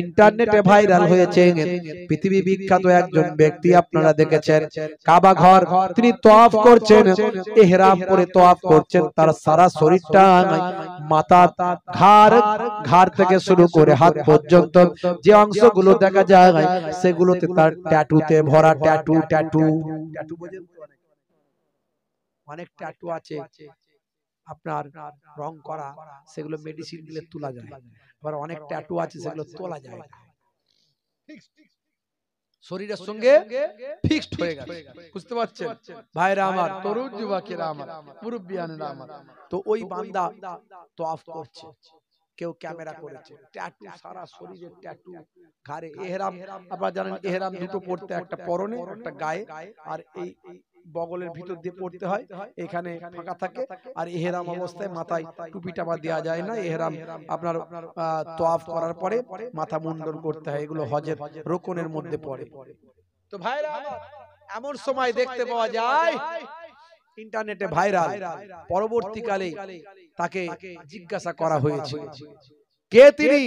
ইন্টারনেটে ভাইরাল হয়েছে পৃথিবী বিখ্যাত একজন ব্যক্তি আপনারা দেখেছেন কাবা ঘর তিনি তওয়াফ করছেন ইহরাম পরে তওয়াফ করছেন তার সারা শরীরটা মাথা ঘাড় থেকে শুরু করে হাত পর্যন্ত যে অংশগুলো দেখা যায় সেগুলোতে তার ট্যাটুতে ভরা ট্যাটু বোঝেন অনেক ট্যাটু আছে আপনার রং করা সেগুলো মেডিসিন দিলে তোলা যায় আবার অনেক ট্যাটু আছে সেগুলো তোলা যায় না শরীরের সঙ্গে ফিক্সড হয়ে গেছে বুঝতে পারছেন ভাইরা আমার তরুণ যুবকেরা আমার মুরব্বিয়ানেরা আমার তো ওই বান্দা তওয়াফ করছে কেউ ক্যামেরা করেছে ট্যাটু সারা শরীরে ট্যাটু ঘাড়ে ইহরাম আপনারা জানেন ইহরাম দুটো পড়তে একটা পরনে একটা গায়ে আর এই বগলের ভিতর দিয়ে পড়তে হয় এখানে ফাঁকা থাকে আর ইহরাম অবস্থায় মাথায় টুপিটা বা দেওয়া যায় না ইহরাম আপনার তওয়াফ করার পরে মাথা মুন্ডন করতে হয় এগুলো হজের রুকনের মধ্যে পড়ে তো ভাইরা এমন সময় দেখতে পাওয়া যায় ইন্টারনেটে ভাইরাল পরবর্তীকালে তাকে জিজ্ঞাসা করা হয়েছে কে তিনি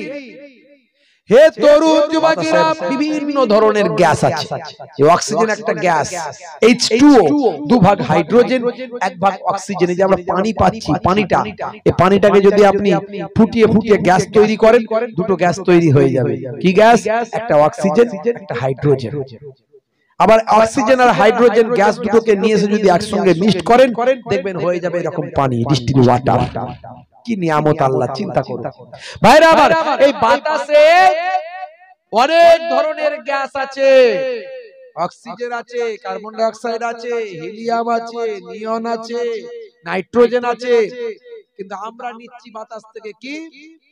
হে তরুণ যুবকেরা বিভিন্ন ধরনের গ্যাস আছে এই অক্সিজেন একটা গ্যাস H2O দুই ভাগ হাইড্রোজেন এক ভাগ অক্সিজেন এই যে আমরা পানি পাচ্ছি পানিটা এই পানিটাকে যদি আপনি ফুটিয়ে গ্যাস তৈরি করেন দুটো গ্যাস তৈরি হয়ে যাবে কি গ্যাস একটা অক্সিজেন একটা হাইড্রোজেন আবার অক্সিজেন আর হাইড্রোজেন গ্যাস দুটোকে নিয়ে এসে যদি একসঙ্গে মিক্সড করেন দেখবেন হয়ে যাবে এরকম পানি ডিস্টিল ওয়াটার কি নিয়ামত আল্লাহ চিন্তা করুন ভাইরা আমার এই বাতাসে অনেক ধরনের গ্যাস আছে অক্সিজেন আছে কার্বন ডাই অক্সাইড আছে হিলিয়াম আছে নিয়ন আছে নাইট্রোজেন আছে কিন্তু আমরা নিচ্ছি বাতাস থেকে কি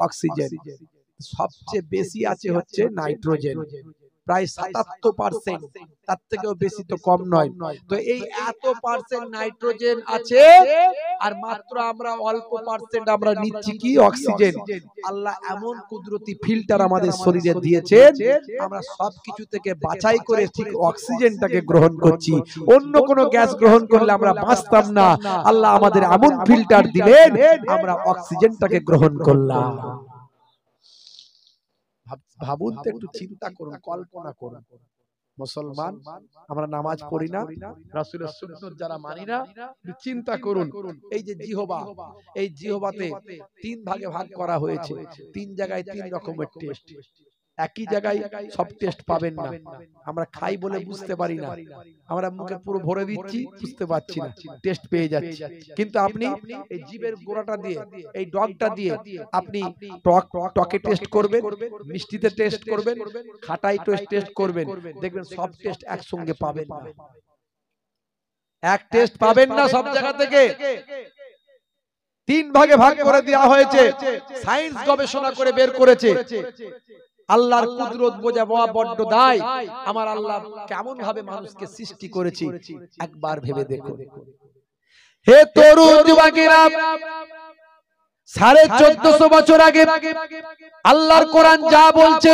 অক্সিজেন সবচেয়ে বেশি আছে হচ্ছে নাইট্রোজেন প্রায় ৭৭% তার থেকেও বেশি তো কম নয় তো এই এত পার্সেন্ট নাইট্রোজেন আছে আর মাত্র আমরা অল্প পার্সেন্ট আমরা নিচ্ছি কি অক্সিজেন আল্লাহ এমন কুদরতি ফিল্টার আমাদের শরীরে দিয়েছেন আমরা সবকিছু থেকে বাছাই করে ঠিক অক্সিজেনটাকে গ্রহণ করছি অন্য কোনো গ্যাস গ্রহণ করলে আমরা বাঁচতাম না আল্লাহ আমাদের এমন ফিল্টার দিলেন আমরা অক্সিজেনটাকে গ্রহণ করলাম ভাবুন তো একটু চিন্তা করুন কল্পনা করুন মুসলমান আমরা নামাজ পড়ি না রাসূলের সুন্নাত যারা মানি না চিন্তা করুন এই যে জিহবা এই জিহবাতে তিন ভাগে ভাগ করা হয়েছে তিন জায়গায় তিন রকমের টেস্ট একই জায়গায় সব টেস্ট পাবেন না আমরা খাই বলে বুঝতে পারি না আমরা মুখে পুরো ভরে দিচ্ছি বুঝতে পারছি না টেস্ট পেয়ে যাচ্ছি কিন্তু আপনি এই জিভের গোড়াটা দিয়ে এই ডগটা দিয়ে আপনি টকে টেস্ট করবেন মিষ্টিতে টেস্ট করবেন খাটাই টেস্ট করবেন দেখবেন সব টেস্ট একসঙ্গে পাবেন না এক টেস্ট পাবেন না সব জায়গা থেকে তিন ভাগে ভাগ করে দেওয়া হয়েছে সায়েন্স গবেষণা করে বের করেছে আল্লাহর কুদরত বোঝা বড় দায় আমার আল্লাহ কেমন ভাবে মানুষকে সৃষ্টি করেছে একবার ভেবে দেখুন হে তরুণ যুবকেরা 1450 বছর আগে আল্লাহর কোরআন যা বলছে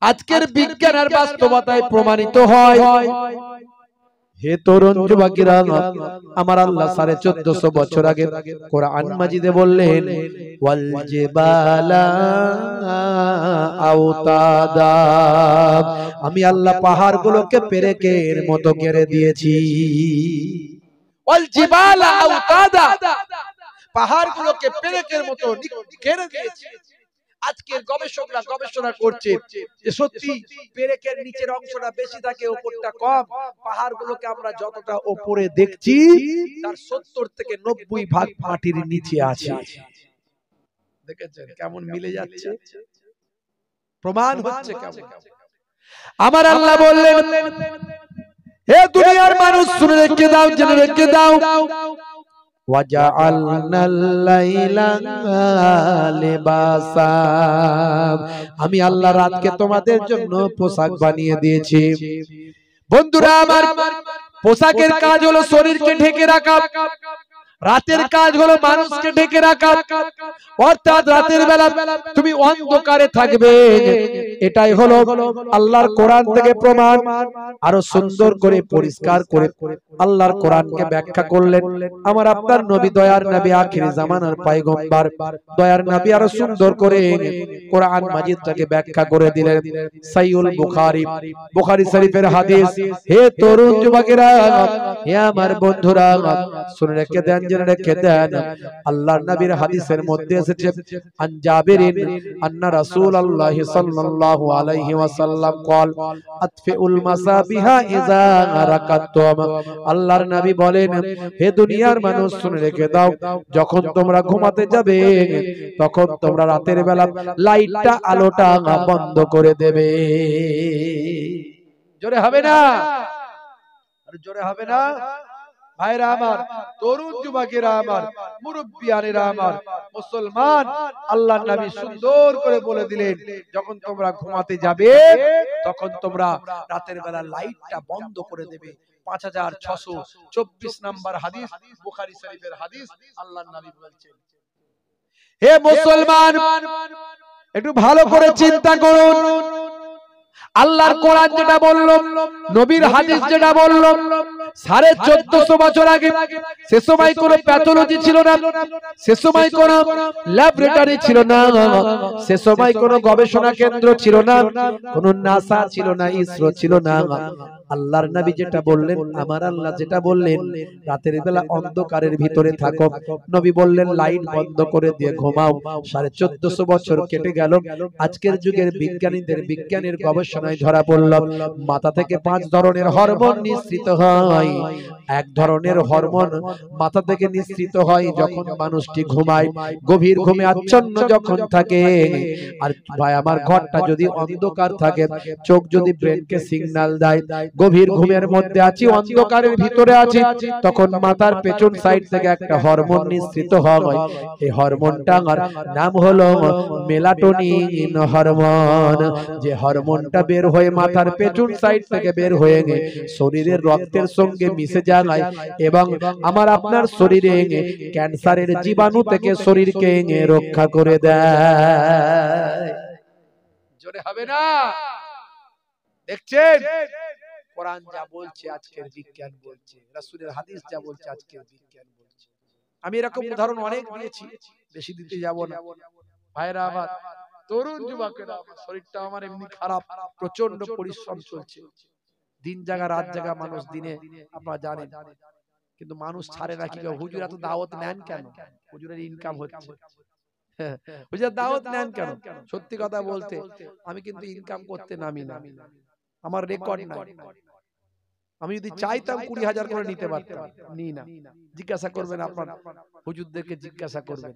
আজকের বিজ্ঞান আর বাস্তবতায় প্রমাণিত হয় হে তরুণ যুবকেরা আমার আল্লাহ 1450 বছর আগে কোরআন মাজিদে বললেন ওয়াল জিবালা আওতাদা আমি আল্লাহ পাহাড়গুলোকে পেরেকের মতো ঘিরে দিয়েছি ওয়াল জিবালা আওতাদা পাহাড়গুলোকে পেরেকের মতো ঘিরে দিয়েছি আজকের গবেষকরা গবেষণা করছে যে সত্যি পেরেকের নিচের অংশটা বেশি থাকে উপরটা কম পাহাড়গুলোকে আমরা যতটা উপরে দেখছি তার 70 থেকে 90 ভাগ মাটির নিচে আছে দেখেছেন কেমন মিলে যাচ্ছে প্রমাণ হচ্ছে কেমন আমার আল্লাহ বললেন হে দুনিয়ার মানুষ শুনে রেখে দাও জেনে রেখে দাও আমি আল্লাহ রাতকে তোমাদের জন্য পোশাক বানিয়ে দিয়েছি বন্ধুরা আমার পোশাকের কাজ হলো শরীরকে ঢেকে রাখা রাতের কাজ হলো মানুষকে ঢেকে রাখা অর্থাৎ রাতের বেলা তুমি অন্ধকারে থাকবে এটাই হলো আল্লাহর কোরআন থেকে প্রমাণ। আরো সুন্দর করে পরিষ্কার করে আল্লাহর কোরআনকে ব্যাখ্যা করলেন আমার আপনার নবী, দয়ার নবী, আখির জামানার পয়গম্বর, দয়ার নবী আরো সুন্দর করে কোরআন মাজিদটাকে ব্যাখ্যা করে দিলেন। সহিহুল বুখারী, বুখারী শরীফের হাদিস। হে তরুণ যুবকেরা, হে আমার বন্ধুরা, শুনে রেখে দেন, জেনে রেখে দেন। আল্লাহর নবীর হাদিসের মধ্যে এসেছে আন জাবিরিন আন্না রাসূলুল্লাহ সাল্লাল্লাহু আলাইহি ওয়াসাল্লাম قال আতফিউল মাসাবিহা ইযা রাকাতুম। আল্লাহর নবী বলেন, হে দুনিয়ার মানুষ শুনে রেখে দাও, যখন তোমরা ঘুমাতে যাবে তখন তোমরা রাতের বেলা লাইটটা, আলোটা বন্ধ করে দেবে। জোরে হবে না? আর জোরে হবে না? ভাইরা আমার, তরুণ যুবকেরা আমার, মুরব্বিয়ানেরা আমার, মুসলমান, আল্লাহর নবী সুন্দর করে বলে দিলেন, যখন তোমরা ঘুমাতে যাবে তখন তোমরা রাতের বেলা লাইটটা বন্ধ করে দেবে। 5624 নাম্বার হাদিস, বুখারী শরীফের হাদিস। আল্লাহর নবী বলছেন, হে মুসলমান, একটু ভালো করে চিন্তা করুন। আল্লাহর কোরআন যেটা বলল, নবীর হাদিস যেটা বলল, 1450 বছর আগে, সে সময় কোনো প্যাথোলজি ছিল না, সে সময় কোনো ল্যাবরেটরি ছিল না, সে সময় কোনো গবেষণা কেন্দ্র ছিল না, কোনো নাসা ছিল না, ইসরো ছিল না। আল্লাহর নবী যেটা বললেন, আমার আল্লাহ যেটা বললেন, রাতের বেলা অন্ধকারের ভিতরে থাকো। নবী বললেন লাইট বন্ধ করে দিয়ে ঘুমাও। 1450 বছর কেটে গেল। আজকের যুগের বিজ্ঞানীদের বিজ্ঞানের গবেষণায় ধরা পড়ল, মাথা থেকে 5 ধরনের হরমোন নিঃসৃত হয়। এক ধরনের হরমোন মাথা থেকে নিঃসৃত হয় যখন মানুষটি ঘুমায়, গভীর ঘুমে আচ্ছন্ন যখন থাকে। আর ভাই আমার, ঘরটা যদি অন্ধকার থাকে, চোখ যদি ব্রেনকে সিগন্যাল দেয় গভীর ঘুমের মধ্যে আছি, অন্ধকারের ভিতরে আছি, তখন মাথার পেছন সাইড থেকে একটা হরমোন নিঃসৃত হয়। এই হরমোনটার নাম হলো মেলাটোনিন হরমোন। যে হরমোনটা বের হয়ে মাথার পেছন সাইড থেকে বের হয়ে শরীরের রক্তের সঙ্গে মিশে যায় এবং আমার আপনার শরীরে ক্যান্সারের জীবাণু থেকে শরীরকে রক্ষা করে দেয়। জোরে হবে না? দেখছেন কোরআন যা বলছে, আজকের বিজ্ঞান বলছে, রাসূলের হাদিস যা বলছে, আজকের বিজ্ঞান বলছে। আমি এরকম উদাহরণ অনেক দিয়েছি, বেশি দিতে যাব না। ভাইরা আমার, তরুণ যুবকেরা, শরীরটা আমার এমনি খারাপ, প্রচন্ড পরিশ্রম চলছে, দিন জাগা রাত জাগা মানুষ, দিনে আপনারা জানেন, কিন্তু মানুষ ছাড়ে না। কি হুজুর এত দাওয়াত নেন কেন? হুজুরের ইনকাম হচ্ছে, হুজুর দাওয়াত নেন কেন? সত্যি কথা বলতে, আমি কিন্তু ইনকাম করতে নামি না, আমার রেকর্ড নাই। আমি যদি চাইতাম 20,000 করে নিতে পারতাম, নি না। জিজ্ঞাসা করবেন আপনার হুজুরদেরকে, জিজ্ঞাসা করবেন,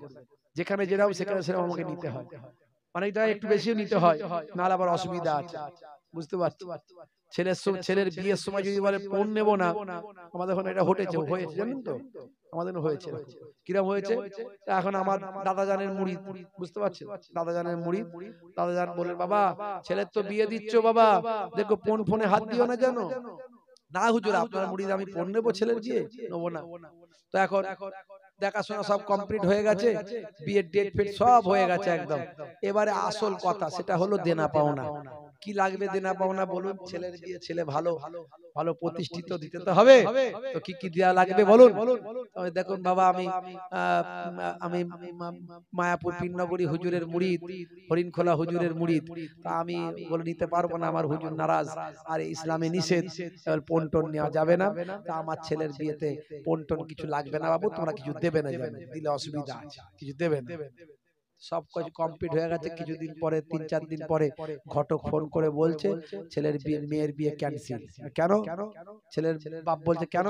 যেখানে যেরাও সেখানে সেরকম আমাকে নিতে হয়, অনেকটা একটু বেশিও নিতে হয়, নাহলে আবার অসুবিধা আছে, বুঝতে পারছি। ছেলের বিয়ের সময় যদি বলে পণ নেব না, আমাদের এখন এটা হয়েছে জানেন তো, আমাদের হয়েছে। কিরকম হয়েছে? এখন আমার দাদাজানের মুড়ি, বুঝতে পারছেন, দাদাজানের মুড়ি, দাদাজান বলেন, বাবা ছেলের তো বিয়ে দিচ্ছ, বাবা দেখো পণ ফোনে হাত দিও না জানো। না হুজুর, আপনার মুড়ি আমি পণ নেবো, ছেলের বিয়ে নেবো না। তো এখন দেখাশোনা সব কমপ্লিট হয়ে গেছে, বিয়ের ডেট ফেট সব হয়ে গেছে একদম। এবারে আসল কথা, সেটা হলো দেনা পাওনা। কি লাগবে দেনা পাওনা বলুন? ছেলের বিয়ে, ছেলে ভালো ভালো প্রতিষ্ঠিত, দিতে তো হবে। তো কি কি দেয়া লাগবে বলুন? দেখুন বাবা, আমি মায়াপুর পীরনগরী হুজুরের মুরিদ, হরিণখোলা হুজুরের মুরিদ, তা আমি বলে নিতে পারবো না, আমার হুজুর নারাজ, আর ইসলামে নিষেধ, পন্টন নেওয়া যাবে না। তা আমার ছেলের বিয়েতে পন্টন কিছু লাগবে না বাবু, তোমরা কিছু দেবে না, দিলে অসুবিধা আছে, কিছু দেবে না। সব কিছু কমপ্লিট হয়ে গেছে। কিছুদিন পরে, 3-4 দিন পরে ঘটক ফোন করে বলছে ছেলের বিয়ে, মেয়ের বিয়ে ক্যান্সেল। কেন? ছেলের বাপ বলছে কেন?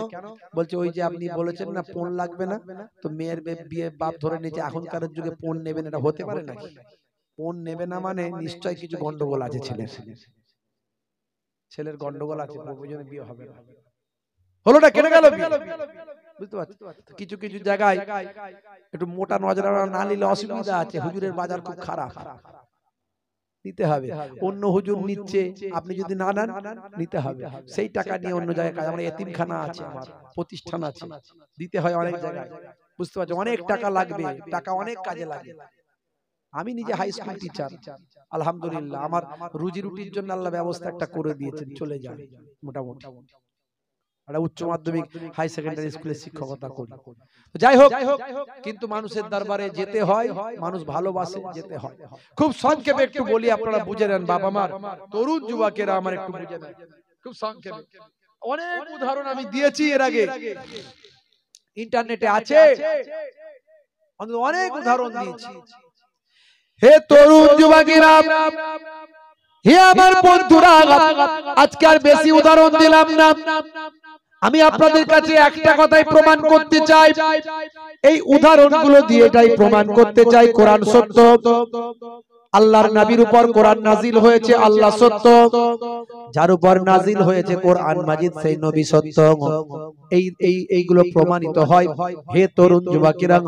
বলছে ওই যে আপনি বলেছেন না পণ লাগবে না, তো মেয়ের বিয়ে বাপ ধরে নিয়েছে, এখনকার যুগে পণ নেবেন, এটা হতে পারে নাকি? পণ নেবে না মানে নিশ্চয়ই কিছু গন্ডগোল আছে, ছেলের গন্ডগোল আছে, ওই জন্য বিয়ে হবে না। হলোটা কেন গেল? বুঝতে পারছি। কিছু কিছু জায়গায় একটু মোটা নজরানা না নিলে অসুবিধা আছে, হুজুরের বাজার খুব খারাপ, নিতে হবে। অন্য হুজুর নিচ্ছে, আপনি যদি না নেন নিতে হবে, সেই টাকা নিয়ে অন্য জায়গায় কাজ। আমার এতিমখানা আছে, আমার প্রতিষ্ঠান আছে, দিতে হয় অনেক জায়গায়, বুঝতে পারছি। অনেক টাকা লাগবে, টাকা অনেক কাজে লাগে। আমি নিজে হাই স্কুল টিচার, আলহামদুলিল্লাহ আমার রুজি রুটির জন্য আল্লাহ ব্যবস্থা একটা করে দিয়েছেন, চলে যায় মোটামুটি। একটা উচ্চ মাধ্যমিক হাই সেকেন্ডারি স্কুলে শিক্ষকতা করি। যাই হোক, কিন্তু মানুষের দরবারে যেতে হয়, মানুষ ভালোবাসে, যেতে হয়। খুব সংক্ষেপে একটু বলি, আপনারা বুঝে নেন। বাবা মার তরুণ যুবকেরা আমার একটু বুঝে নেন খুব সংক্ষেপে। অনেক উদাহরণ আমি দিয়েছি এর আগে, ইন্টারনেটে আছে, অনেক উদাহরণ দিয়েছি। হে তরুণ যুবকেরা, হে আমার বন্ধুরা, আজকে আর বেশি উদাহরণ দিলাম না। আমি আপনাদের কাছে একটা কথাই প্রমাণ করতে চাই, এই উদাহরণগুলো দিয়ে এটাই প্রমাণ করতে চাই কোরআন সত্য, আল্লাহর নবীর উপর কোরআন নাজিল হয়েছে, আল্লাহ সত্য, যার উপর নাজিল হয়েছে কোরআন মাজিদ সেই নবী সত্য। এইগুলো প্রমাণিত হয়। হে তরুণ যুবকেরা,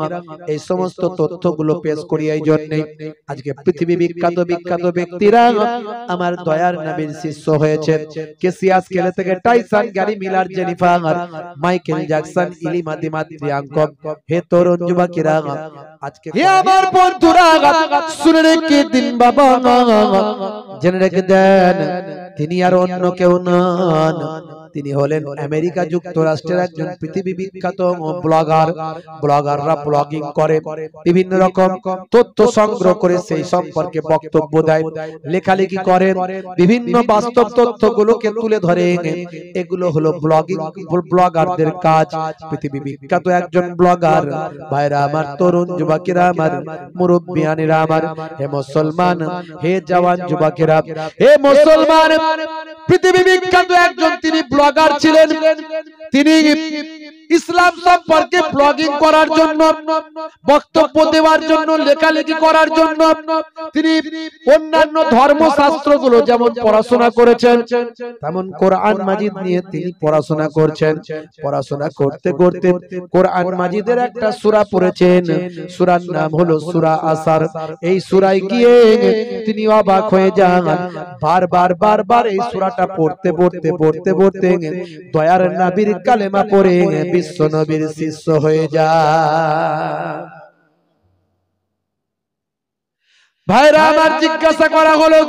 এই সমস্ত তথ্যগুলো পেশ করি এই জন্য, আজকে পৃথিবী বিখ্যাত বিখ্যাত ব্যক্তিরা আমার দয়ার নবীর শিষ্য হয়েছে। কেসিয়াস কেলে থেকে Tyson, Gary Miller, Jennifer, Michael Jackson, ইলিমা দিমাত, প্রিয়াঙ্কা। হে তরুণ যুবকেরা, আজকে হে আমার বন্ধুরা, শুনে রেখে দিন বাবা, জেনে রেখে দেন, তিনি আর অন্য কেউ নন, তিনি হলেন আমেরিকা যুক্তরাষ্ট্রের একজন পৃথিবী বিখ্যাত ব্লগার। ব্লগাররা ব্লগিং করে, বিভিন্ন রকম তথ্য সংগ্রহ করে সেই সম্পর্কে বক্তব্য দেয়, লেখালেখি করে, বিভিন্ন বাস্তব তথ্যগুলোকে তুলে ধরে। এগুলো হলো ব্লগিং, ব্লগারদের কাজ। পৃথিবী বিখ্যাত একজন ব্লগার। ভাইরা আমার, তরুণ যুবকেরা আমার, মুরব্বিয়ানেরা আমার, হে মুসলমান, হে জওয়ান যুবকেরা, হে মুসলমান, পৃথিবী বিখ্যাত একজন তিনি ব্লগার ছিলেন। তিনি ইসলাম সম্পর্কে ব্লগিং করার জন্য, বক্তব্য দেওয়ার জন্য, লেখালেখি করার জন্য তিনি অন্যান্য ধর্মশাস্ত্রগুলো যেমন পড়াশোনা করেছেন, তেমন কোরআন মাজিদ নিয়ে তিনি পড়াশোনা করছেন। পড়াশোনা করতে করতে কোরআন মাজিদের একটা সূরা পড়েছেন, সূরার নাম হলো সূরা আসার। এই সূরায় গিয়ে তিনি অবাক হয়ে যান। বারবার বারবার এই সূরাটা পড়তে পড়তে পড়তে পড়তে দয়ার নবীর কালেমা পড়ে বিশ্ব নবীর শিষ্য হয়ে যায়। ভাইরা আমার, জিজ্ঞাসা করা হলো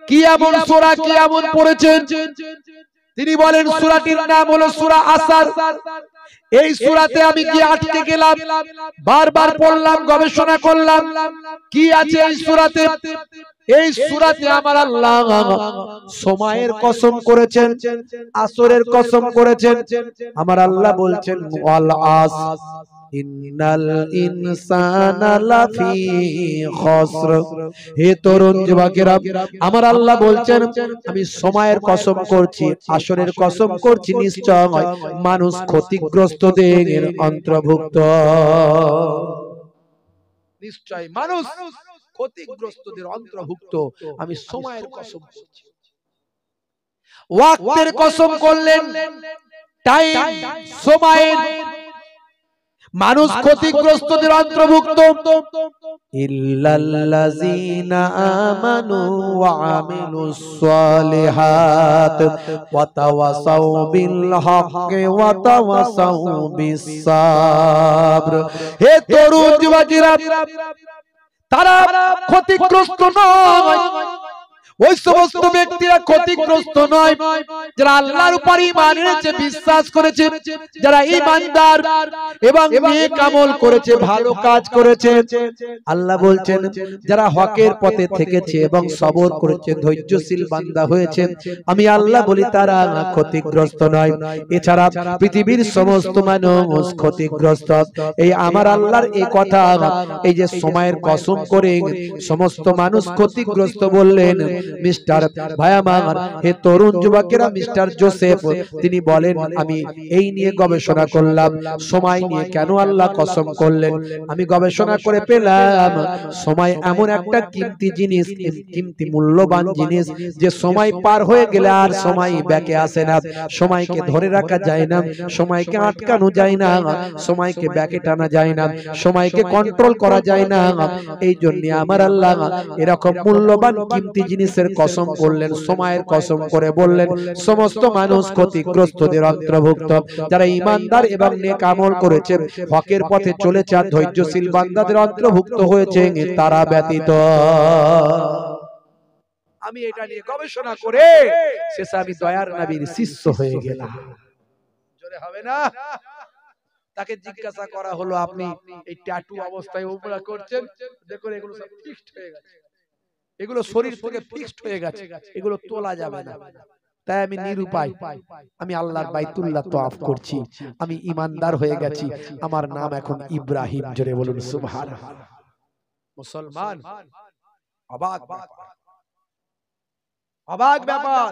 কি এমন সূরা, কি এমন পড়েছেন? তিনি বলেন সূরাটির নাম হলো সূরা আসার। এই সূরাতে আমি কি আটকে গেলাম, বারবার পড়লাম, গবেষণা করলাম কি আছে এই সূরাতে। এই সূরাতে আমার আল্লাহ সময়ের কসম করেছেন, আসরের কসম করেছেন। আমার আল্লাহ বলছেন ওয়াল আস ইন্নাল ইনসানা লাফি খসর। হে তরুণ যুবকেরা, আমার আল্লাহ বলছেন আমি সময়ের কসম করছি, আসরের কসম করছি, নিশ্চয় মানুষ ক্ষতিগ্রস্তদের অন্তর্ভুক্ত। নিশ্চয় মানুষ ক্ষতিগ্রস্তদের অন্তর্ভুক্ত, আমি সময়ের কসম করছি। ওয়াক্তের কসম করলেন, টাইম, সময়ের, মানুষ ক্ষতিগ্রস্তদের অন্তর্ভুক্ত। ইল্লাল্লাযীনা আমানু ওয়া আমিলুস সালিহাত ওয়া তাওয়াসাউ বিল হক্কি ওয়া তাওয়াসাউ বিস সাবর। হে তরুণ যুবকেরা, তারা ক্ষতিগ্রস্ত নয়, ওই সমস্ত ব্যক্তিরা ক্ষতিগ্রস্ত নয় যারা আল্লাহর উপর ঈমান এনেছে, বিশ্বাস করেছে, যারা ঈমানদার এবং নেক আমল করেছে, ভালো কাজ করেছে। আল্লাহ বলছেন যারা হকের পথে থেকেছে এবং সবর করেছে, ধৈর্যশীল বান্দা হয়েছে, আমি আল্লাহ বলি তারা ক্ষতিগ্রস্ত নয়। এছাড়া পৃথিবীর সমস্ত মানুষ ক্ষতিগ্রস্ত। এই আমার আল্লাহর এই কথা, এই যে সময়ের কসম করে সমস্ত মানুষ ক্ষতিগ্রস্ত বললেন, মিস্টার ভায়ামান, হে তরুণ যুবকেরা, মিস্টার জোসেফ তিনি বলেন আমি এই নিয়ে গবেষণা করলাম, সময় নিয়ে কেন আল্লাহ কসম করলেন। আমি গবেষণা করে পেলাম সময় এমন একটা কিমতি জিনিস, কিমতি মূল্যবান জিনিস, যে সময় পার হয়ে গেলে আর সময় ব্যাকে আসে না, সময়কে ধরে রাখা যায় না, সময়কে আটকানো যায় না, সময়কে ব্যাকে টানা যায় না, সময়কে কন্ট্রোল করা যায় না। এই জন্য আমার আল্লাহ এরকম মূল্যবান কিমতি জিনিস জিনিসের কসম করলেন, সময়ের কসম করে বললেন সমস্ত মানুষ ক্ষতিগ্রস্তদের অন্তর্ভুক্ত, যারা ঈমানদার এবং নেক আমল করেছে, হকের পথে চলেছে আর ধৈর্যশীল বান্দাদের অন্তর্ভুক্ত হয়েছে তারা ব্যতীত। আমি এটা নিয়ে গবেষণা করে শেষে আমি দয়ার নবীর শিষ্য হয়ে গেলাম। জোরে হবে না? তাকে জিজ্ঞাসা করা হলো, আপনি এই ট্যাটু অবস্থায় উমরা করছেন, দেখুন এগুলো সব ফিক্সড হয়ে গেছে, এগুলো শরীর থেকে ফিক্সড হয়ে গেছে, এগুলো তোলা যাবে না। তাই আমি নিরুপায়, আমি আল্লাহর বাইতুল্লাহ তওয়াফ করছি, আমি ঈমানদার হয়ে গেছি, আমার নাম এখন ইব্রাহিম। জোরে বলুন সুবহানাল্লাহ। মুসলমান অবাক ব্যাপার, অবাক ব্যাপার।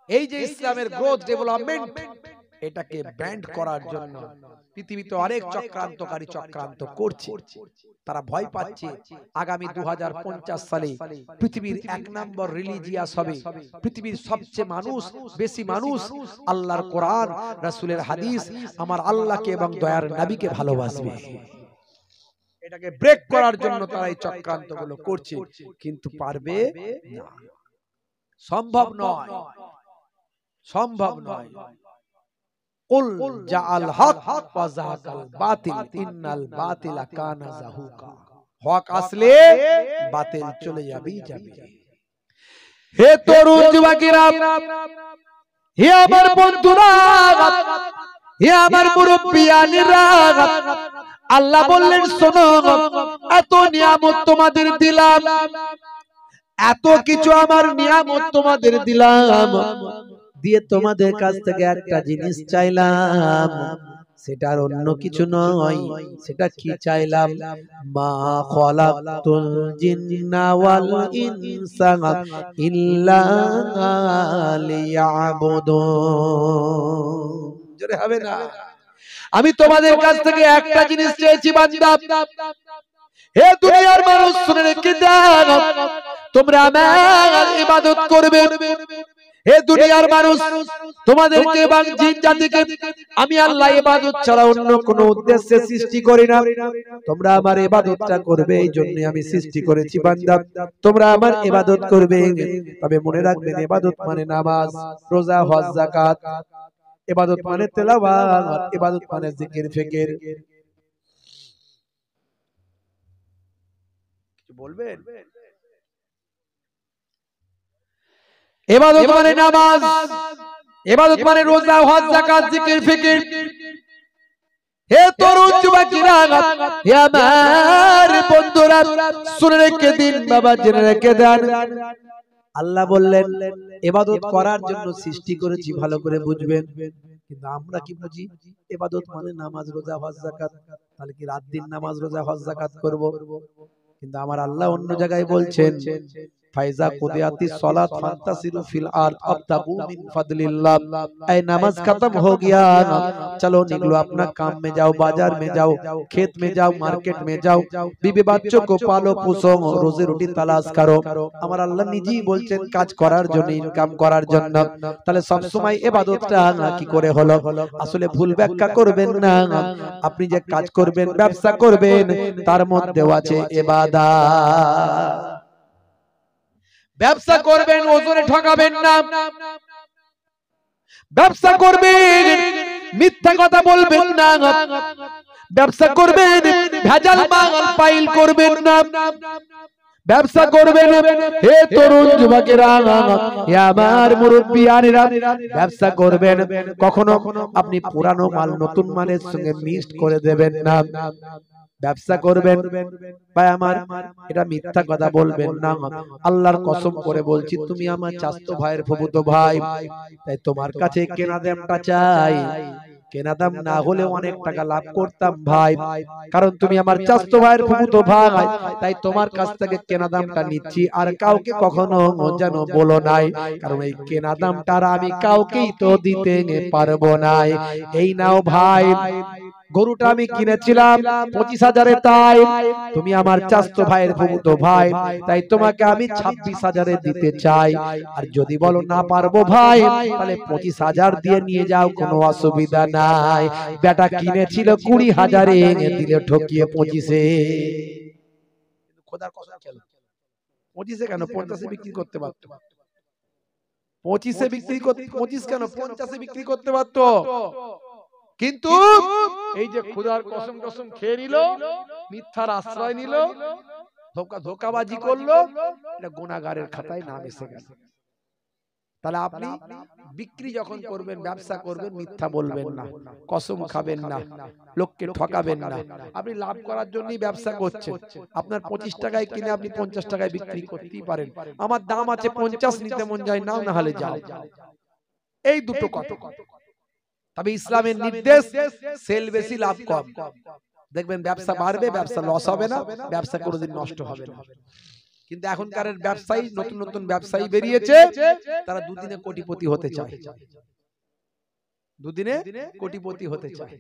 এই যে ইসলামের গ্রোথ ডেভেলপমেন্ট, এটাকে ব্যান্ড করার জন্য পৃথিবীতে অনেক চক্রান্তকারী চক্রান্ত করছে। তারা ভয় পাচ্ছে আগামী 2050 সালে পৃথিবীর 1 নম্বর রিলিজিয়াস হবে, পৃথিবীর সবচেয়ে বেশি মানুষ আল্লাহর কোরআন, রাসূলের হাদিস, আমার আল্লাহকে এবং দয়ার নবীকে ভালোবাসবে। এটাকে ব্রেক করার জন্য তারা এই চক্রান্তগুলো করছে, কিন্তু পারবে না, সম্ভব নয়, সম্ভব নয়। কুল জাআল হক ওয়া যাহাকাল বাতিল ইন্নাল বাতিলা কানা যাহুকা। হক আসলে বাতিল চলে যাবে। হে তরুণ যুবকেরা, হে আমার বন্ধুরা, হে আমার মুরব্বিয়ানেরা, আল্লাহ বললেন শোনো, এত নিয়ামত তোমাদের দিলাম, এত কিছু আমার নিয়ামত তোমাদের দিলাম, দিয়ে তোমাদের কাছ থেকে একটা জিনিস চাইলাম, সেটা আর অন্য কিছু নয়। সেটা কি চাইলাম? মা খালাকতুল জিন্না ওয়াল ইনসা ইল্লা লিয়াবুদুন। জোরে হবে না? আমি তোমাদের কাছ থেকে একটা জিনিস চেয়েছি বান্দা, হে দুনিয়ার মানুষ শুনে রেখে দাও, তোমরা আমার ইবাদত করবে। হে দুনিয়ার মানুষ, তোমাদেরকে এবং জিন জাতিকে আমি আল্লাহ ইবাদত ছাড়া অন্য কোনো উদ্দেশ্যে সৃষ্টি করি না। তোমরা আমার ইবাদতটা করবে, এই জন্য আমি সৃষ্টি করেছি বান্দা, তোমরা আমার ইবাদত করবে। তবে মনে রাখবেন, ইবাদত মানে নামাজ, রোজা, হজ, যাকাত, ইবাদত মানে তেলাওয়াত, ইবাদত মানে জিকির ফিকির। কিছু বলবেন? ইবাদত মানে নামাজ, ইবাদত মানে রোজা, হজ, যাকাত, জিকির ফিকির। হে তরুণ যুবকেরা, হে আমার বন্ধুরা, শুনে রেখে দিন বাবা, জেনে রেখে দেন, আল্লাহ বললেন ইবাদত করার জন্য সৃষ্টি করেছি, ভালো করে বুঝবেন। কিন্তু আমরা কি বুঝি? ইবাদত মানে নামাজ, রোজা, হজ, যাকাত। তাহলে কি রাত দিন নামাজ, রোজা, হজ, যাকাত করব? কিন্তু আমার আল্লাহ অন্য জায়গায় বলছেন, ফাইজা কুদিয়াতিস সালাত ফান্তাসিরু ফিল আরদ আবতাগু মিন ফাদলিল্লাহ। এই নামাজ खत्म हो गया, चलो निकलो अपना काम में जाओ, बाजार में जाओ, खेत में जाओ, मार्केट में जाओ, बीबी बच्चों को पालो पोसो, रोजी रोटी तलाश करो। আমার আল্লাহ নিজেই বলছেন কাজ করার জন্য, ইনকাম করার জন্য। তাহলে সব সময় ইবাদতটা কি করে হলো? আসলে ভুল ব্যাখ্যা করবেন না। আপনি যে কাজ করবেন, ব্যবসা করবেন, তার মধ্যেও আছে ইবাদত। ব্যবসা করবেন, ওজনে ঠকাবেন না। ব্যবসা করবেন, মিথ্যা কথা বলবেন না। ব্যবসা করবেন, ভেজাল মাল পাইল করবেন না। ব্যবসা করবেন, হে তরুণ যুবকেরা, হে আমার মুরব্বিয়ানেরা, ব্যবসা করবেন, কখনো আপনি পুরানো মাল নতুন মালের সঙ্গে মিক্সড করে দেবেন না। ব্যবসা করবেন, ভাই আমার, এটা মিথ্যা কথা বলবেন না। আল্লাহর কসম করে বলছি, তুমি আমার চাচতো ভাইয়ের ফুফুতো ভাই, তাই তোমার কাছে কেনা দামটা চাই। কেনা দাম না হলে অনেক টাকা লাভ করতাম ভাই, কারণ তুমি আমার চাচতো ভাইয়ের ফুফুতো ভাই, তাই তোমার কাছ থেকে কেনা দামটা নিচ্ছি। আর কাউকে কখনো যেন বলো নাই, কারণ এই কেনা দামটা আমি কাউকেই তো দিতে পারবো না। এই নাও ভাই, গরুটা আমি কিনেছিলাম 25,000-এ, তাই তুমি আমার চাচতো ভাইয়ের ফুফুতো ভাই, তাই তোমাকে আমি 26,000-এ দিতে চাই। আর যদি বলো না পারবো ভাই, তাহলে 25,000 দিয়ে নিয়ে যাও, কোনো অসুবিধা নাই। বেটা কিনেছিল 20,000-এ, দিলে ঠকিয়ে 25-এ। খোদার কসম খেলো, 25-এ কেন 50-এ বিক্রি করতে পারত, 25-এ বিক্রি করতে, 25 কেন 50-এ বিক্রি করতে পারত। কিন্তু এই যে খোদার কসম টসম খেয়ে নিল, মিথ্যার আশ্রয় নিল, ধোঁকাবাজি করলো, এটা গুনাহগারের খাতায় নাম এসে গেল। তাহলে আপনি বিক্রি যখন করবেন, ব্যবসা করবেন, মিথ্যা বলবেন না, কসম খাবেন না, লোককে ঠকাবেন না। আপনি লাভ করার জন্যই ব্যবসা করছেন। আপনার 25 টাকায় কিনে আপনি 50 টাকায় বিক্রি করতেই পারেন। আমার দাম আছে 50, নিতে মন যায় নাও, না হলে যাও। এই দুটো কথা। তবে ইসলামের নির্দেশ, সেল বেশি লাভ কম। দেখবেন ব্যবসা বাড়বে, ব্যবসা লস হবে না, ব্যবসা কোনোদিন নষ্ট হবে না। কিন্তু এখনকার ব্যবসায়ী, নতুন নতুন ব্যবসায়ী বেরিয়েছে, তারা দুদিনে কোটিপতি হতে চায়, দুদিনে কোটিপতি হতে চায়।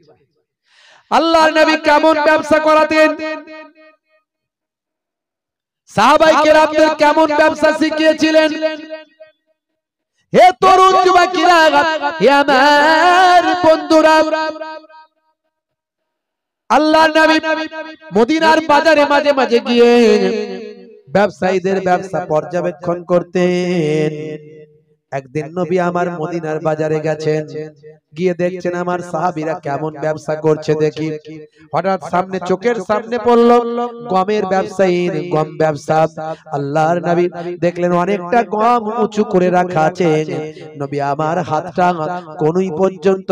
আল্লাহর নবী কেমন ব্যবসা করাতেন, সাহাবায়ে কেরামদের কেমন ব্যবসা শিখিয়েছিলেন। হে তরুণ যুবকেরা, হে আমার বন্ধুরা, আল্লাহর নবী মদিনার বাজারে মাঝে মাঝে গিয়ে ব্যবসায়ীদের ব্যবসা পর্যবেক্ষণ করতেন। একদিন নবী আমার মদিনার বাজারে গেছেন, গিয়ে দেখছেন আমার সাহাবীরা কেমন ব্যবসা করছে দেখি। হঠাৎ সামনে, চোখের সামনে পড়ল গমের ব্যবসায়ীর গম ব্যবসা। আল্লাহর নবী দেখলেন অনেকটা গম উঁচু করে রাখা আছে। নবী আমার হাতটা কোনই পর্যন্ত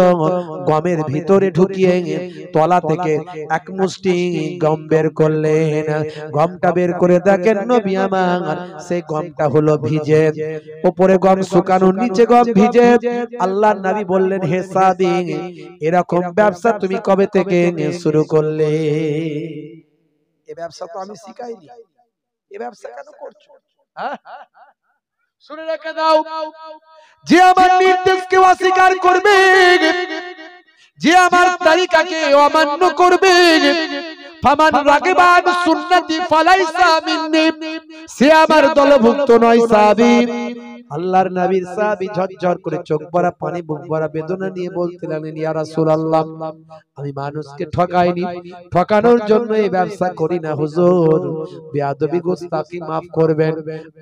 গমের ভিতরে ঢুকিয়ে তলা থেকে এক মুষ্টি গম বের করলেন। গমটা বের করে দেখেন নবী আমার সেই গমটা হলো ভিজে, উপরে গম শুকানো, নিচে গম ভিজে। আল্লাহর নবী বললেন, হে সাহাবী, এরকম ব্যবসা তুমি কবে থেকে শুরু করলে? এই ব্যবসা তো আমি শিখাইনি, এই ব্যবসা কেন করছো? শুনে রেখে দাও, যে আমার নির্দেশকে অস্বীকার করবে, যে আমার তরিকাকে অমান্য করবে, ফামান রাগিবা আন সুন্নতি ফালাইসা মিন্নি, সে আমার দলভুক্ত নয়। সাহাবী, আল্লাহর নবীর সাহাবী ঝরঝর করে চোখ ভরা পানি, বুক ভরা বেদনা নিয়ে বলতে লাগলেন, ইয়া রাসূলুল্লাহ, আমি মানুষকে ঠকাইনি, ঠকানোর জন্য এই ব্যবসা করি না হুজুর। বেয়াদবি গোস্তাকি মাফ করবেন।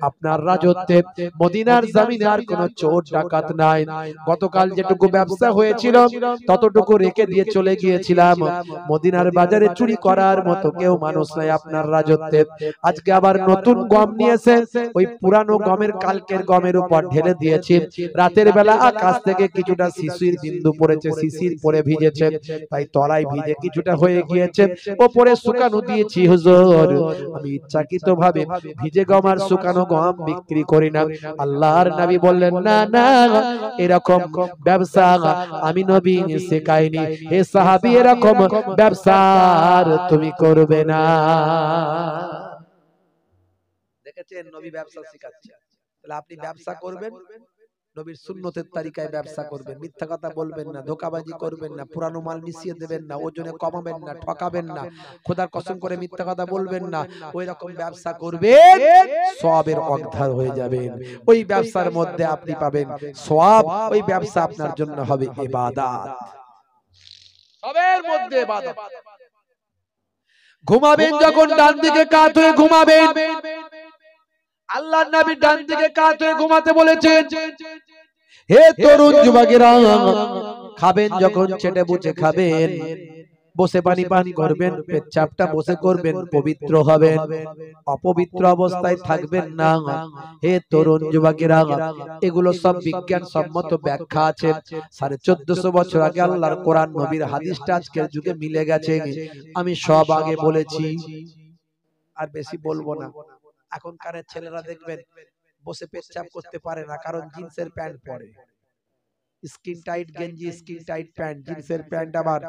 আপনার রাজত্বে মদিনার জমিনে আর কোনো চোর ডাকাত নাই। গতকাল যেটুকু ব্যবসা হয়েছিল ততটুকু রেখে দিয়ে চলে গিয়েছিলাম। মদিনার বাজারে চুরি করার মতো কেউ মানুষ নাই আপনার রাজত্বে। আজকে আবার নতুন গম নিয়েছে, ওই পুরানো গমের, কালকের গমের উপর ঢেলে দিয়েছি। রাতের বেলা আকাশ থেকে কিছুটা শিশির বিন্দু পড়েছে, শিশির পড়ে ভিজেছে, তাই তলায় ভিজে কিছুটা হয়ে গিয়েছে, ওপরে শুকানো দিয়েছি হুজুর। আমি ইচ্ছাকৃতভাবে ভিজে গম আর শুকানো গম বিক্রি করি না। আল্লাহর নবী বললেন, না না, এরকম ব্যবসা আমি নবী শেখাইনি। হে সাহাবী, এরকম ব্যবসা তুমি করবে না। দেখেছেন, নবী ব্যবসা শেখাচ্ছে। তাহলে আপনি ব্যবসা করবেন, নবীর সুন্নতের তরিকায় ব্যবসা করবেন, মিথ্যা কথা বলবেন না, ধোঁকাবাজি করবেন না, পুরানো মাল মিশিয়ে দেবেন না, ওজনে কমাবেন না, ঠকাবেন না, খোদার কসম করে মিথ্যা কথা বলবেন না। ওই রকম ব্যবসা করবেন, সওয়াবের অর্ধার হয়ে যাবেন। ওই ব্যবসার মধ্যে আপনি পাবেন সওয়াব, ওই ব্যবসা আপনার জন্য হবে ইবাদত, সবের মধ্যে ইবাদত। ঘুমাবেন যখন ডান দিকে কাত হয়ে ঘুমাবেন। আল্লাহর নবী ডান দিকে কাত হয়ে ঘুমাতে বলেছেন। হে তরুণ যুবকেরা, খাবেন যখন চেটে বুঝে খাবেন, বসে পানি পান করবেন, পেচ্ছাপটা বসে করবেন, পবিত্র হবেন, অপবিত্র অবস্থায় থাকবেন না। হে তরুণ যুবকেরা, এগুলো সব বিজ্ঞান সম্মত ব্যাখ্যা আছে। 1450 বছর আগে আল্লাহর কোরআন, নবীর হাদিসটা আজকের যুগে মিলে গেছে। আমি সব আগে বলেছি, আর বেশি বলবো না। এখনকার ছেলেরা দেখবেন বসে পেচ্ছাপ করতে পারে না, কারণ জিন্সের প্যান্ট পরে, স্কিন টাইট গেঞ্জি, স্কিন টাইট প্যান্ট, জিন্সের প্যান্ট আবার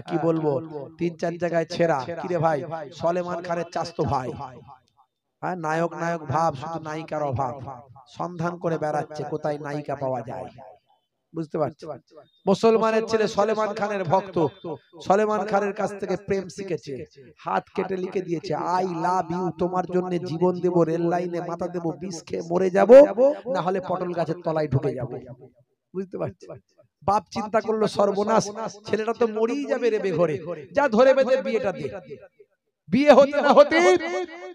কি বলবো 3-4 জায়গায় ছেঁড়া। কিরে ভাই, সলেমান খানের চাচতো ভাই, নায়ক নায়ক ভাব, শুধু নায়িকার অভাব, সন্ধান করে বেড়াচ্ছে কোথায় নায়িকা পাওয়া যায়। বুঝতে পারছি, মুসলমানের ছেলে সলেমান খানের ভক্ত, সলেমান খানের কাছ থেকে প্রেম শিখেছে, হাত কেটে লিখে দিয়েছে, আই লাভ ইউ, তোমার জন্য জীবন দেব, রেল লাইনে মাথা দেব, বিষ খেয়ে মরে যাব, না হলে পটল গাছের তলায় ঢুকে যাব। বুঝতে পারছি, বাপ চিন্তা করলো সর্বনাশ, ছেলেটা তো মরেই যাবে রে বেঘরে, যা ধরে বেঁধে বিয়েটা দে। বিয়ে হতে না হতে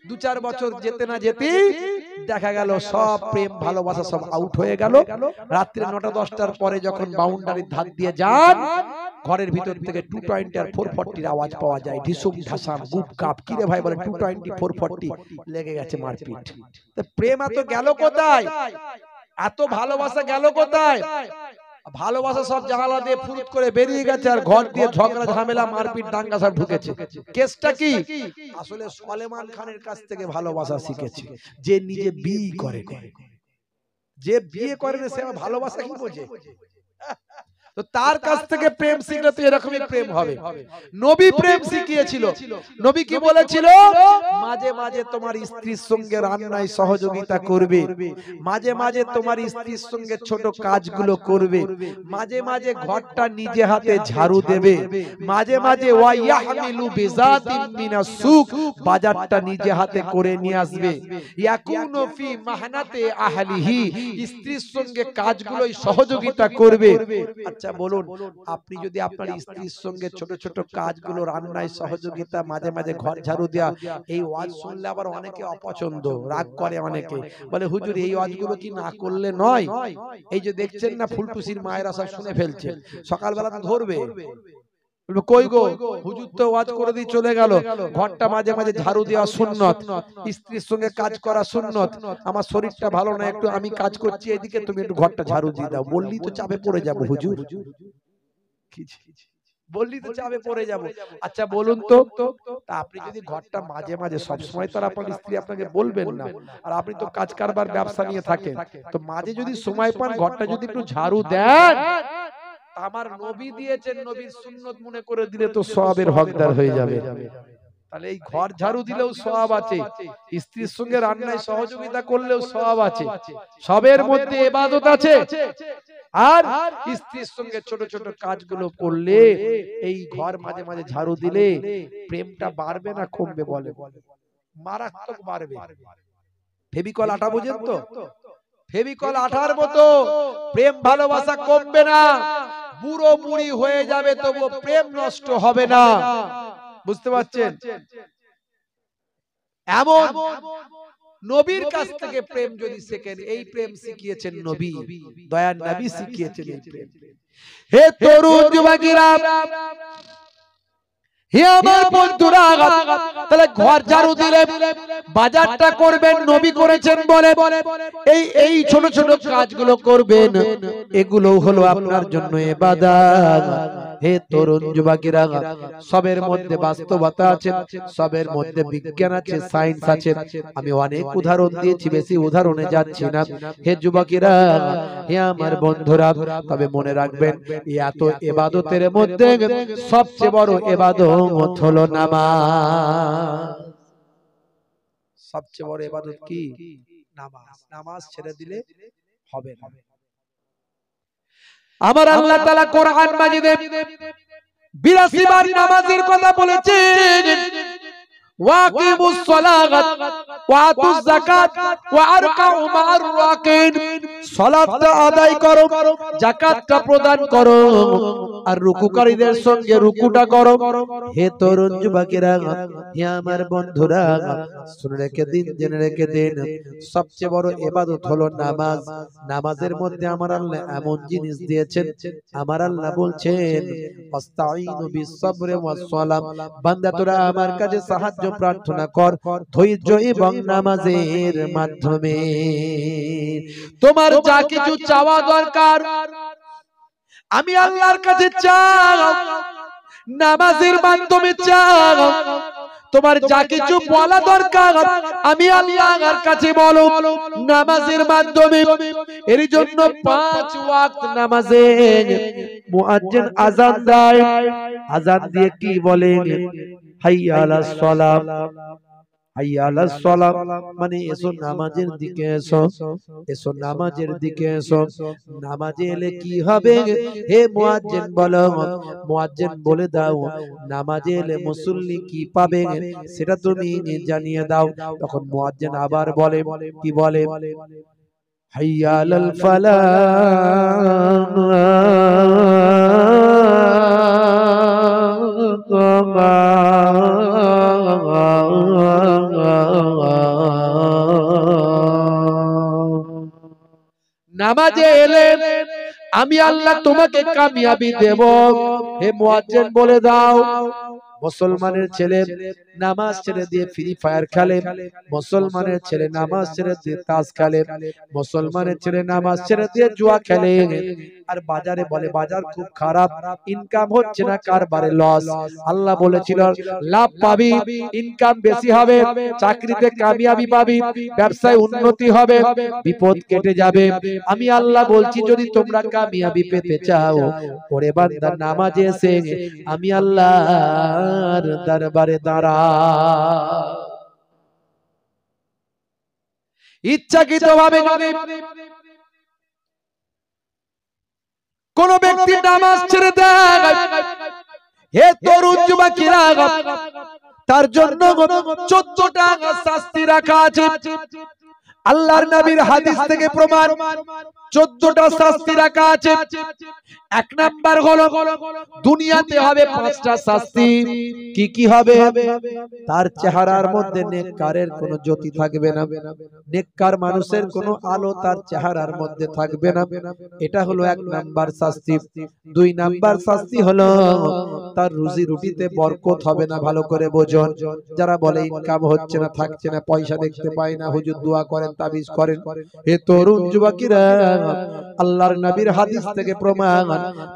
2-4 বছর যেতে না যেতে দেখা গেল সব প্রেম ভালোবাসা সব আউট হয়ে গেল। রাত্রি 9টা-10টার পরে যখন বাউন্ডারির ধার দিয়ে যান, ঘরের ভিতর থেকে 220 আর 440 আওয়াজ পাওয়া যায়, ঢিসুম ঢাসাম বুক কাপ। কি রে ভাই বলে 220 440 লেগে গেছে মারপিট। তো প্রেম এত গেল কোথায়? এত ভালোবাসা গেল কোথায়? ভালোবাসা সব জানালা দিয়ে ফুরুত করে বেরিয়ে গেছে, আর ঘর দিয়ে ঝগড়া ঝামেলা মারপিট দাঙ্গা সব ঢুকেছে। কেসটা কি? আসলে সলেমান খানের কাছ থেকে ভালোবাসা শিখেছে। যে নিজে বিয়ে করে, যে বিয়ে করে না সে ভালোবাসা কি বোঝে? তো তার কাছ থেকে প্রেম শিখলে তো এরকমই প্রেম হবে। নবী প্রেম শিখিয়েছিল। নবী কি বলেছিল? মাঝে মাঝে তোমার স্ত্রীর সঙ্গে রান্নায় সহযোগিতা করবে, মাঝে মাঝে তোমার স্ত্রীর সঙ্গে ছোট কাজগুলো করবে, মাঝে মাঝে ঘরটা নিজে হাতে ঝাড়ু দেবে, মাঝে মাঝে ওয়াইয়াহমিলু বিজাতিন মিনাস সুক, বাজারটা নিজে হাতে করে নিয়ে আসবে। ইয়াকুনু ফি মাহনাতে আহলিহি, স্ত্রীর সঙ্গে কাজগুলোই সহযোগিতা করবে। আচ্ছা বলুন, আপনি যদি আপনার স্ত্রীর সঙ্গে ছোট ছোট কাজগুলো, রান্নায় সহযোগিতা, মাঝে মাঝে ঘর ঝাড়ু দেয়া, এই ওয়াজ শুনলে আবার অনেকে অপছন্দ, রাগ করে, অনেকে বলে হুজুর এই ওয়াজগুলো কি না করলে নয়? এই যে দেখছেন না ফুলটুসির মায়েরা সব শুনে ফেলছে, সকালবেলা তো ধরবে, কই গো হুজুর তো ওয়াজ করে দিয়ে চলে গেল, ঘরটা মাঝে মাঝে ঝাড়ু দেওয়া সুন্নত, স্ত্রীর সঙ্গে কাজ করা সুন্নত, আমার শরীরটা ভালো না, একটু আমি কাজ করছি এদিকে, তুমি একটু ঘরটা ঝাড়ু দিয়ে দাও। বললি তো চাপে পড়ে যাবো হুজুর, বললি তো চাপে পড়ে যাবো। আচ্ছা বলুন তো, আপনি যদি ঘরটা মাঝে মাঝে, সব সময় তো আপনার স্ত্রী আপনাকে বলবেন না, আর আপনি তো কাজ কারবার ব্যবসা নিয়ে থাকেন, তো মাঝে যদি সময় পান ঘরটা যদি একটু ঝাড়ু দেন, আমার নবী দিয়েছেন, নবীর সুন্নত মনে করে দিলে তো সওয়াবের হকদার হয়ে যাবে। তাহলে এই ঘর ঝাড়ু দিলেও সওয়াব আছে, স্ত্রীর সঙ্গে রান্নায় সহযোগিতা করলেও সওয়াব আছে, সবের মধ্যে ইবাদত আছে। আর স্ত্রীর সঙ্গে ছোট ছোট কাজগুলো করলে, এই ঘর মাঝে মাঝে ঝাড়ু দিলে প্রেমটা বাড়বে না কমবে? বলে মারাত্মক বাড়বে। ফেভিকল আঠা বোঝেন তো? ফেভিকল আঠার মতো প্রেম ভালোবাসা কমবে না, বুড়ো বুড়ি হয়ে যাবে তবু প্রেম নষ্ট হবে না। বুঝতে পারছেন? এমন নবীর কাছ থেকে প্রেম যদি শেখেন, এই প্রেম শিখিয়েছেন নবী, দয়ার নবী শিখিয়েছেন এই প্রেম। হে তরুণ যুবকেরা, হে আমার বন্ধুরা, তাহলে ঘর ঝাড়ু দিলে বাজারটা করবেন, নবী করেছেন বলে এই ছোট ছোট কাজগুলো করবেন, এগুলো হলো আপনার জন্য ইবাদত। হে তরুণ যুবকেরা, সবের মধ্যে বাস্তবতা আছে, সবের মধ্যে বিজ্ঞান আছে, সায়েন্স আছে। আমি অনেক উদাহরণ দিয়েছি, বেশি উদাহরণে যাচ্ছি না। হে যুবকেরা, হে আমার বন্ধুরা, তবে মনে রাখবেন, এত ইবাদতের মধ্যে সবচেয়ে বড় ইবাদত হলো নামাজ। সবচেয়ে বড় ইবাদত কি? নামাজ। নামাজ ছেড়ে দিলে হবে না। আমার আল্লাহ তাআলা কোরআন মাজিদে 82 বার নামাজের কথা বলেছেন। ওয়াকিমুস সালাত ওয়া আতুজ যাকাত ওয়া আরকাউ মা'আর রাকিন, সালাতটা আদায় করো, যাকাতটা প্রদান করো, আর রুকুকারীদের সঙ্গে রুকুটা করো। হে তরুণ যুবকেরা, হে আমার বন্ধুরা, শুনে রেখে দিন, জেনে রেখে দিন, সবচেয়ে বড় ইবাদত হলো নামাজ। নামাজের মধ্যে আমার আল্লাহ এমন জিনিস দিয়েছেন, আমার আল্লাহ বলছেন, আস্তাঈনু বিস-সাবরি ওয়াস-সালাম, বান্দা তোরা আমার কাছে সাহায্য প্রার্থনা কর ধৈর্য এবং নামাজের মাধ্যমে। তোমার যা কিছু চাওয়া দরকার আমি আল্লাহর কাছে চাও, নামাজের মাধ্যমে চাও। তোমার যা কিছু বলা দরকার আমি আল্লাহর কাছে বলো নামাজের মাধ্যমে। এর জন্য 5 ওয়াক্ত নামাজে মুয়াজ্জিন আযান দেয়, আযান দিয়ে কি বলে? হাইয়া আলাস সালাম, হাইয়া আলাস সালাম, মানে এসো নামাজের দিকে এসো, এসো নামাজের দিকে এসো। নামাজে এলে কি হবে? হে মুয়াজ্জিন বলো, মুয়াজ্জিন বলে দাও নামাজে এলে মুসল্লি কি পাবে সেটা তুমি জানিয়ে দাও। তখন মুয়াজ্জিন আবার বলে, কি বলে? হাইয়া আলাল ফালাহ, নামাজে এলে আমি আল্লাহ তোমাকে কামিয়াবি দেব। হে মুয়াজ্জিন বলে দাও, মুসলমানের ছেলে নামাজ ছেড়ে দিয়ে ফ্রি ফায়ার খেলে, মুসলমানের ছেলে নামাজ ছেড়ে দিয়ে তাস খেলে, মুসলমানের ছেলে নামাজ ছেড়ে দিয়ে জুয়া খেলে, আর বাজারে বলে বাজার খুব খারাপ, ইনকাম হচ্ছে না, কারবারে লস। আল্লাহ বলেছিল লাভ পাবি, ইনকাম বেশি হবে, চাকরিতে কামিয়াবি পাবি, ব্যবসায় উন্নতি হবে, বিপদ কেটে যাবে। আমি আল্লাহ বলছি যদি তোমরা কামিয়াবি পেতে চাও, ওরে বান্দা নামাজে এসে আমি আল্লাহর দরবারে দাঁড়া। ইচ্ছাকৃতভাবে যদি কোন ব্যক্তি নামাজ ছেড়ে দেয়, হে তরুণ যুবকেরা, তার জন্য 14টা শাস্তি রাখা আছে। আল্লাহর নবীর হাদিস থেকে প্রমাণ, 14টা শাস্তি রাখা আছে। এক নাম্বার হলো দুনিয়াতে হবে 5টা শাস্তি। কি কি হবে? তার চেহারার মধ্যে নেককারের কোনো জ্যোতি থাকবে না, নেককার মানুষের কোনো আলো তার চেহারার মধ্যে থাকবে না, এটা হলো 1 নাম্বার শাস্তি। 2 নাম্বার শাস্তি হলো তার রুজি রুটিতে বরকত হবে না। ভালো করে বোঝুন, যারা বলে ইনকাম হচ্ছে না, থাকছে না, পয়সা দেখতে পাই না, হুজুর দোয়া করেন, তাবিজ করেন, হে তরুণ যুবকেরা, আল্লাহর নবীর হাদিস থেকে প্রমাণ,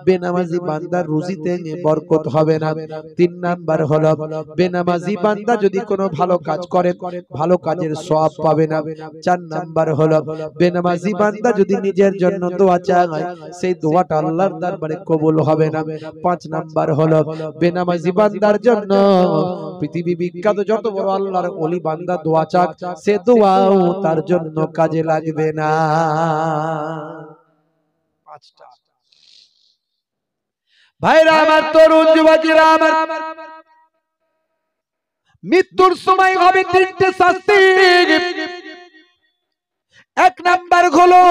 বেনামাজি বান্দার রুজিতে বরকত হবে না। 3 নাম্বার হলো বেনামাজি বান্দা যদি কোনো ভালো কাজ করে, ভালো কাজের সওয়াব পাবে না। 4 নাম্বার হলো বেনামাজি বান্দা যদি নিজের জন্য দোয়া চায়, সেই দোয়াটা আল্লাহর দরবারে কবুল হবে না। 5 নাম্বার হলো বেনামাজি বান্দার জন্য পৃথিবী বিখ্যাত যত বড় আল্লাহর ওলি বান্দা দোয়া চাক, সে দোয়াও তার জন্য কাজে লাগবে না। 5টা। ভাইরা আমার, তরুণ যুবকেরা আমার, মৃত্যুর সময় হবে 3টে শাস্তি। 1 নাম্বার হলো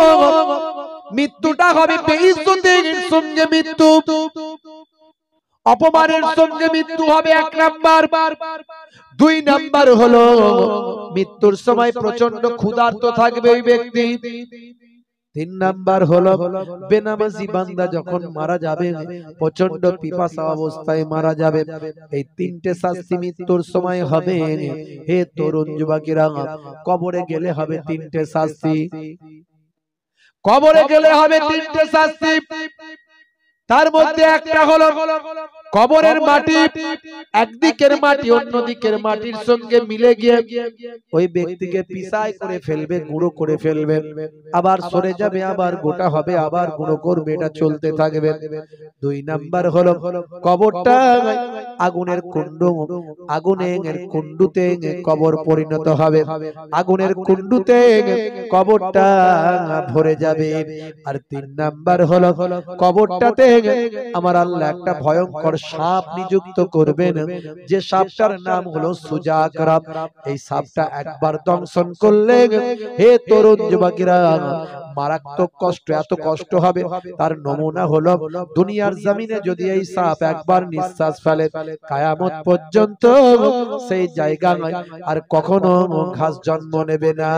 মৃত্যুটা হবে বেইজ্জতির সঙ্গে মৃত্যু, অপমানের সঙ্গে মৃত্যু হবে 1 নাম্বার। 2 নাম্বার হলো মৃত্যুর সময় প্রচন্ড ক্ষুধার্ত থাকবে ওই ব্যক্তি। 3 নাম্বার হলো বেনামাজি বান্দা যখন মারা যাবে প্রচন্ড পিপাসা অবস্থায় মারা যাবে। এই 3টে শাস্তি মৃত্যুর সময় হবে। হে তরুণ যুবকেরা, কবরে গেলে হবে 3টে শাস্তি, কবরে গেলে হবে 3টে শাস্তি। তার মধ্যে একটা হলো কবরের মাটি, একদিকের মাটি অন্য দিকের মাটির সঙ্গে মিলে গিয়ে ওই ব্যক্তিকে পিসাই করে ফেলবে, গুঁড়ো করে ফেলবে, আবার সরে যাবে, আবার গোটা হবে, আবার গুঁড়ো করবে, এটা চলতে থাকবে। 2 নাম্বার হলো কবরটা আগুনের কুণ্ড, আগুনের কুণ্ডুতে কবর পরিণত হবে, আগুনের কুণ্ডুতে কবরটা ভরে যাবে। আর 3 নাম্বার হলো কবরটাতে আমার আল্লাহ একটা ভয়ঙ্কর সাপ নিযুক্ত করবেন, যে সাপটার নাম হলো সুজাকরাব। এই সাপটা একবার দংশন করলে, হে তরুণ যুবকেরা, মারাত্মক কষ্ট, এত কষ্ট হবে তার নমুনা হলো দুনিয়ার জমিনে যদি এই সাপ একবার নিঃশ্বাস ফেলে, কিয়ামত পর্যন্ত সেই জায়গা আর কখনো ঘাস জন্ম নেবে না।